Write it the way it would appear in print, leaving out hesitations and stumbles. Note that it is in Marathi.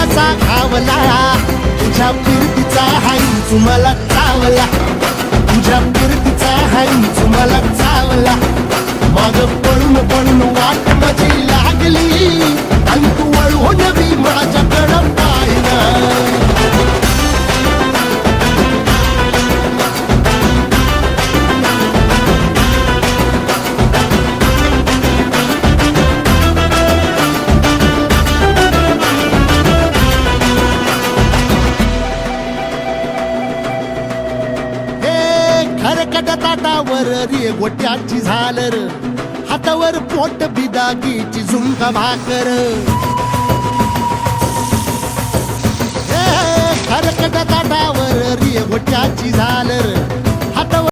जीवाचा घावला तुझ्या फिरतीचा हाई मला चावला तुझ्या फिरतीचा हाई मला चावला माग पळून पळून वाट माझी लागली आणि तू वळून बी माझ्याकडं पाहिना खरकट ताटावर रे गोट्याची झालर हातावर पोट बिदागीची झुंका भाकर खरकट ताटावर रे गोट्याची झालर